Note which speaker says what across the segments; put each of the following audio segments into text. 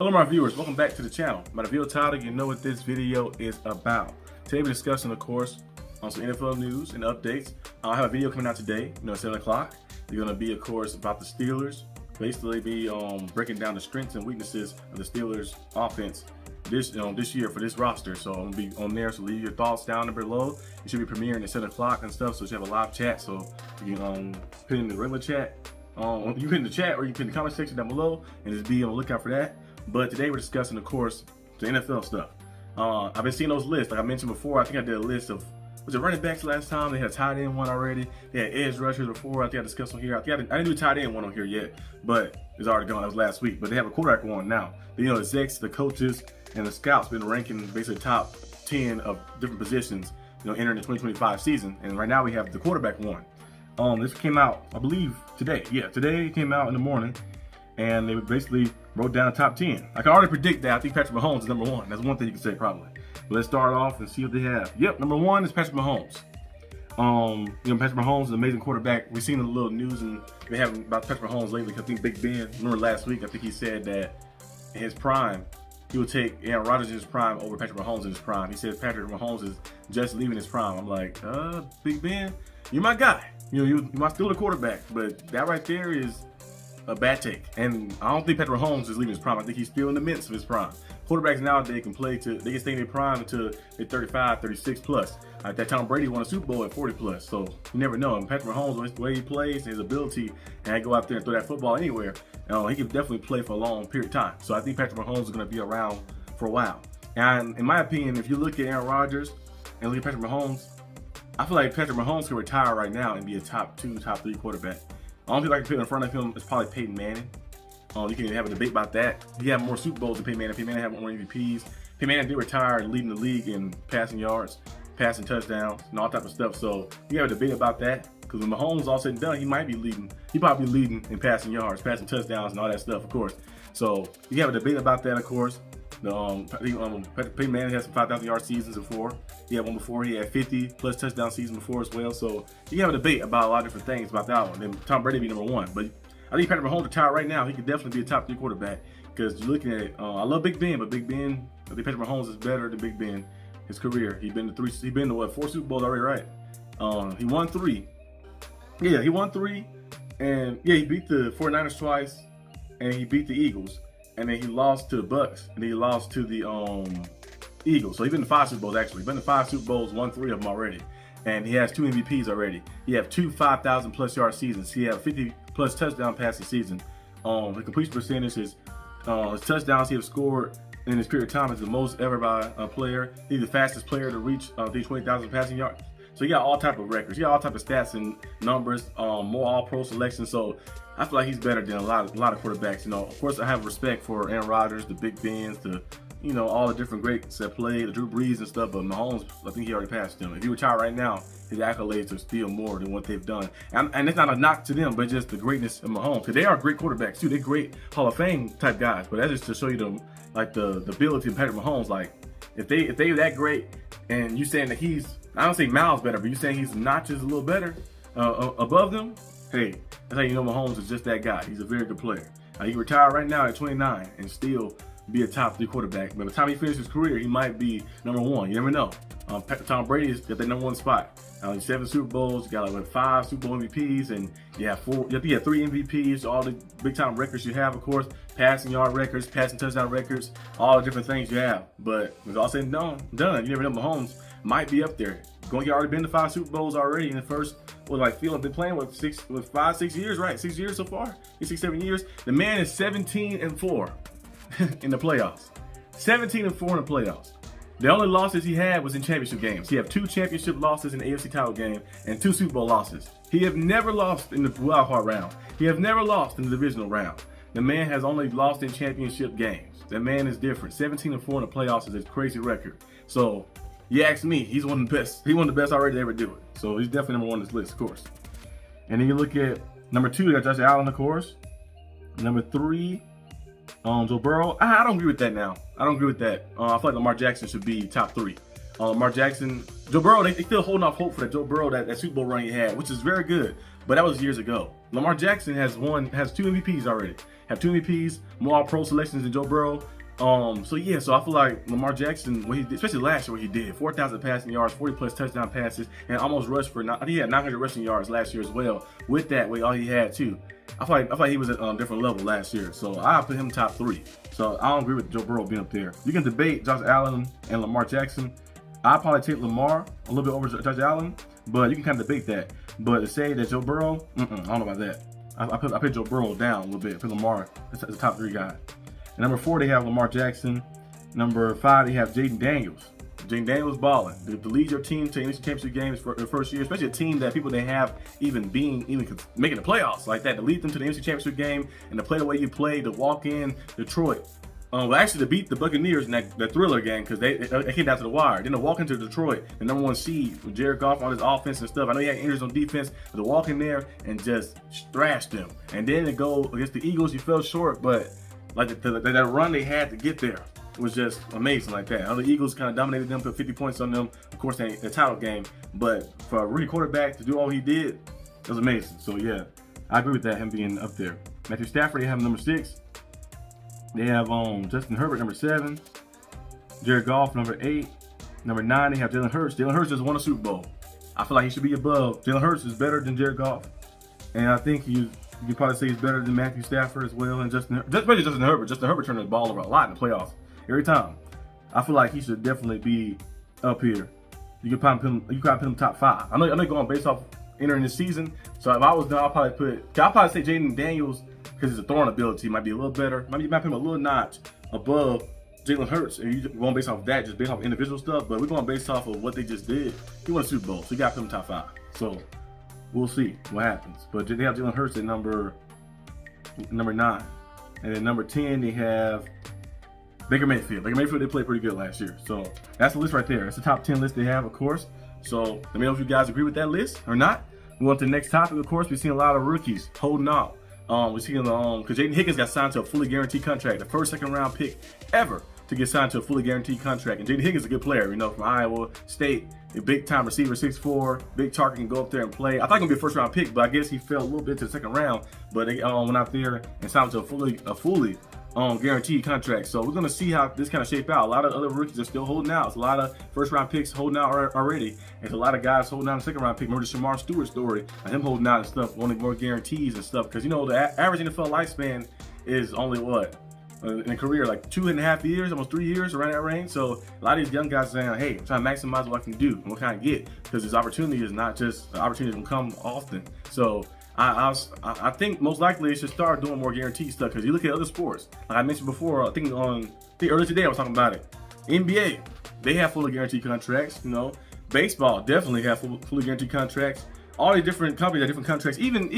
Speaker 1: Hello my viewers, welcome back to the channel. By the video title, you know what this video is about. Today we're discussing, of course, on some NFL news and updates. I have a video coming out today, at 7 o'clock. It's going to be, of course, about the Steelers. Basically be breaking down the strengths and weaknesses of the Steelers offense this year for this roster. So I'm going to be on there, so leave your thoughts down there below. It should be premiering at 7 o'clock and stuff, so you have a live chat. So you can put in the regular chat. You put in the chat or you put in the comment section down below and just be on the lookout for that. But today we're discussing, of course, the NFL stuff. I've been seeing those lists. Like I mentioned before, I think I did a list of, was it running backs last time? They had a tight end one already. They had edge rushers before. I think I discussed on here. I didn't do a tight end one on here yet, but it's already gone. That was last week. But they have a quarterback one now. The execs, the coaches, and the scouts been ranking basically top 10 of different positions, entering the 2025 season. And right now we have the quarterback one. This came out, I believe, today. Yeah, today it came out in the morning. And they basically wrote down the top 10. I can already predict that. I think Patrick Mahomes is number one. That's one thing you can say probably. But let's start off and see what they have. Yep, number one is Patrick Mahomes. Patrick Mahomes is an amazing quarterback. We've seen a little news and they have about Patrick Mahomes lately. I think Big Ben, remember last week, I think he said that in his prime, he would take Aaron Rodgers in his prime over Patrick Mahomes in his prime. He says Patrick Mahomes is just leaving his prime. I'm like, Big Ben, you're my guy. You might still the quarterback, but that right there is a bad take. And I don't think Patrick Mahomes is leaving his prime. I think he's still in the midst of his prime. Quarterbacks nowadays can play they can stay in their prime until they're 35, 36 plus. That Tom Brady won a Super Bowl at 40 plus. So you never know. And Patrick Mahomes, the way he plays, his ability, and I go out there and throw that football anywhere, he can definitely play for a long period of time. So I think Patrick Mahomes is going to be around for a while. And in my opinion, if you look at Aaron Rodgers and look at Patrick Mahomes, I feel like Patrick Mahomes can retire right now and be a top 2, top 3 quarterback. The only people I can put in front of him is probably Peyton Manning. You can have a debate about that. He had more Super Bowls than Peyton Manning. Peyton Manning had more MVPs. Peyton Manning did retire leading the league in passing yards, passing touchdowns, and all type of stuff. So you have a debate about that. Because when Mahomes is all said and done, he might be leading. He probably be leading in passing yards, passing touchdowns, and all that stuff, of course. So you have a debate about that, of course. Peyton Manning had some 5,000 yard seasons before. He had one before. He had 50 plus touchdown season before as well. So you can have a debate about a lot of different things about that one. And Tom Brady be number one, but I think Patrick Mahomes retired right now. He could definitely be a top 3 quarterback because you're looking at it. I love Big Ben, but Big Ben, I think Patrick Mahomes is better than Big Ben. His career, he's been to what, 4 Super Bowls already, right? He won 3. Yeah, he won 3, and yeah, he beat the 49ers twice, and he beat the Eagles. And then he lost to the Bucks, and then he lost to the Eagles. So he's been to 5 Super Bowls, actually. He's been to 5 Super Bowls, won 3 of them already. And he has 2 MVPs already. He have 2 5,000 plus yard seasons. He have 50 plus touchdown passing season. The completion percentage is his touchdowns he have scored in this period of time is the most ever by a player. He's the fastest player to reach these 20,000 passing yards. So he got all type of records. He got all type of stats and numbers, more all-pro selections. So I feel like he's better than a lot of quarterbacks. Of course, I have respect for Aaron Rodgers, the Big Bens, all the different greats that play, the Drew Brees and stuff. But Mahomes, I think he already passed them. If he retire right now, his accolades are still more than what they've done. And it's not a knock to them, but just the greatness of Mahomes. Because they are great quarterbacks too. They're great Hall of Fame type guys. But that's just to show you the ability of Patrick Mahomes. Like if they're that great, and you saying that he's, I don't say miles better, but you saying he's notches a little better above them, hey, that's how you know Mahomes is just that guy. He's a very good player. He can retire right now at 29 and still be a top 3 quarterback. But by the time he finishes his career, he might be number 1. You never know. Tom Brady's got that number 1 spot. 7 Super Bowls, got like 5 Super Bowl MVPs, and you have 3 MVPs, all the big time records you have, of course, passing yard records, passing touchdown records, all the different things you have. But with all said and done, you never know. Mahomes might be up there. He already been to 5 Super Bowls already in the first, been playing with 5, 6 years, right? 6 years so far? 6, 7 years. The man is 17-4 in the playoffs. 17-4 in the playoffs. The only losses he had was in championship games. He had 2 championship losses in the AFC title game and 2 Super Bowl losses. He have never lost in the wild card round. He have never lost in the divisional round. The man has only lost in championship games. That man is different. 17-4 in the playoffs is a crazy record. So you ask me, he's one of the best. He's one of the best already to ever do it. So he's definitely number 1 on this list, of course. And then you look at number 2, you got Josh Allen, of course. Number 3, Joe Burrow. I don't agree with that now. I don't agree with that. I feel like Lamar Jackson should be top 3. Lamar Jackson, Joe Burrow, they still holding off hope for that Joe Burrow, that Super Bowl run he had, which is very good. but that was years ago. Lamar Jackson has 2 MVPs already. Have 2 MVPs, more All-Pro selections than Joe Burrow. So I feel like Lamar Jackson, what he did, especially last year, what he did, 4,000 passing yards, 40+ touchdown passes, and almost rushed for, I think he had 900 rushing yards last year as well. With that, all he had too. I feel like he was at a different level last year. So I put him top 3. So I don't agree with Joe Burrow being up there. You can debate Josh Allen and Lamar Jackson. I'd probably take Lamar a little bit over Josh Allen, but you can kind of debate that. But to say that Joe Burrow, I don't know about that. I put Joe Burrow down a little bit. Put Lamar as the top 3 guy. And number 4, they have Lamar Jackson. Number 5, they have Jaden Daniels. Jaden Daniels balling. To lead your team to NFC Championship games for the first year, especially a team that people didn't have even making the playoffs like that, to lead them to the NFC Championship game and to play the way you play, to walk in Detroit. Well, actually, to beat the Buccaneers in that thriller game, because they came down to the wire. Then to walk into Detroit, the number 1 seed with Jared Goff on his offense and stuff. I know he had injuries on defense, but to walk in there and just thrash them. And then to go against the Eagles, you fell short, but like that run they had to get there was just amazing like that. I know the Eagles kind of dominated them, put 50 points on them. Of course, the title game. But for a rookie quarterback to do all he did, it was amazing. So, yeah, I agree with that, him being up there. Matthew Stafford, they have him number 6. They have Justin Herbert, number 7. Jared Goff, number 8. Number 9, they have Jalen Hurts. Jalen Hurts just won a Super Bowl. I feel like he should be above. Jalen Hurts is better than Jared Goff. And I think you can probably say he's better than Matthew Stafford as well. And especially Justin Herbert. Justin Herbert turned the ball over a lot in the playoffs. Every time. I feel like he should definitely be up here. You can probably put him top 5. I know you're going based off entering the season. So if I was done, I'll probably say Jaden Daniels, because his throwing ability might be a little better. You might put him a little notch above Jalen Hurts. And you're going based off that, just based off individual stuff. But we're going based off of what they just did. He won a Super Bowl, so you got to put him top 5. So we'll see what happens. But they have Jalen Hurts at number 9. And then number 10, they have Baker Mayfield. Baker Mayfield, they played pretty good last year. So that's the list right there. That's the top 10 list they have, of course. So let me know if you guys agree with that list or not. We want to the next topic, of course. We've seen a lot of rookies holding out. We've seen because Jaden Higgins got signed to a fully guaranteed contract, the first second-round pick ever to get signed to a fully guaranteed contract. And Jaden Higgins is a good player, from Iowa State, a big-time receiver, 6'4", big target, can go up there and play. I thought he was going to be a first-round pick, but I guess he fell a little bit to the second round. But they went out there and signed him to a fully guaranteed contract. So we're going to see how this kind of shape out. A lot of other rookies are still holding out. It's a lot of first-round picks holding out already. There's a lot of guys holding out a second-round pick. Remember the Shamar Stewart story, and him holding out and stuff, wanting more guarantees and stuff. Because, the average NFL lifespan is only what? In a career, like 2.5 years, almost 3 years, around that range. So a lot of these young guys are saying, hey, I'm trying to maximize what I can do and what can I get, because this opportunity is not just an opportunity that can come often. So I think most likely it should start doing more guaranteed stuff, because you look at other sports, like I mentioned before, I think earlier today I was talking about it. NBA, they have fully guaranteed contracts. Baseball definitely have fully guaranteed contracts. All these different companies have different contracts. Even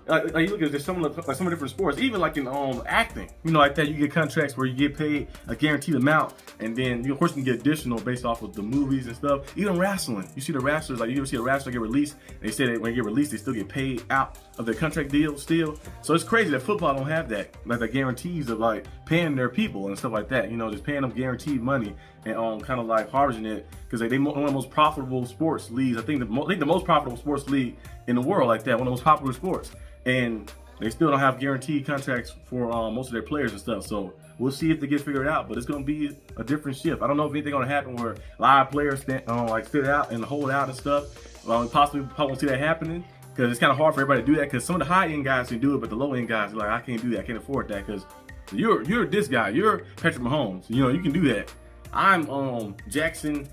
Speaker 1: like you look at some of different sports, even like in acting, like that, you get contracts where you get paid a guaranteed amount, and then you of course can get additional based off of the movies and stuff. Even wrestling, you see the wrestlers, like you ever see a wrestler get released, they say that when they get released they still get paid out of their contract deal still. So it's crazy that football don't have that, like the guarantees of like paying their people and stuff like that, just paying them guaranteed money and kind of like harvesting it, because they one of the most profitable sports leagues. I think the most profitable sports league in the world, like that, one of the most popular sports. And they still don't have guaranteed contracts for most of their players and stuff. So we'll see if they get figured out. But it's going to be a different shift. I don't know if anything going to happen where live players sit out and hold out and stuff. Possibly won't see that happening, because it's kind of hard for everybody to do that. Because some of the high-end guys can do it, but the low-end guys are like, I can't do that. I can't afford that, because you're this guy. You're Patrick Mahomes. You can do that. I'm Jackson.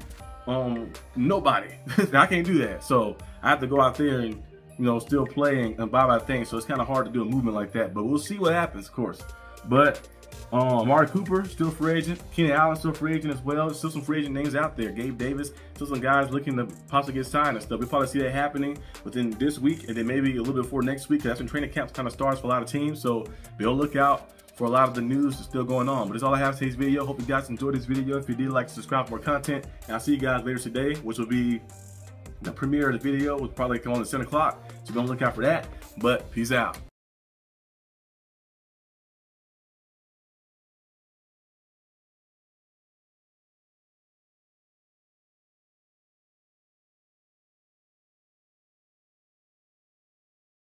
Speaker 1: Nobody. I can't do that. So I have to go out there and still playing and buy things. So it's kind of hard to do a movement like that. But we'll see what happens, of course. But Amari Cooper, still free agent. Keenan Allen, still free agent as well. There's still some free agent names out there. Gabe Davis, still some guys looking to possibly get signed and stuff. We'll probably see that happening within this week, and then maybe a little bit before next week. That's when training camps kind of starts for a lot of teams. So be on the lookout for a lot of the news that's still going on. But that's all I have for today's video. Hope you guys enjoyed this video. If you did, like, subscribe for more content. And I'll see you guys later today, which will be the premiere of the video, will probably come on at 7 o'clock. So be on the lookout for that. But peace out.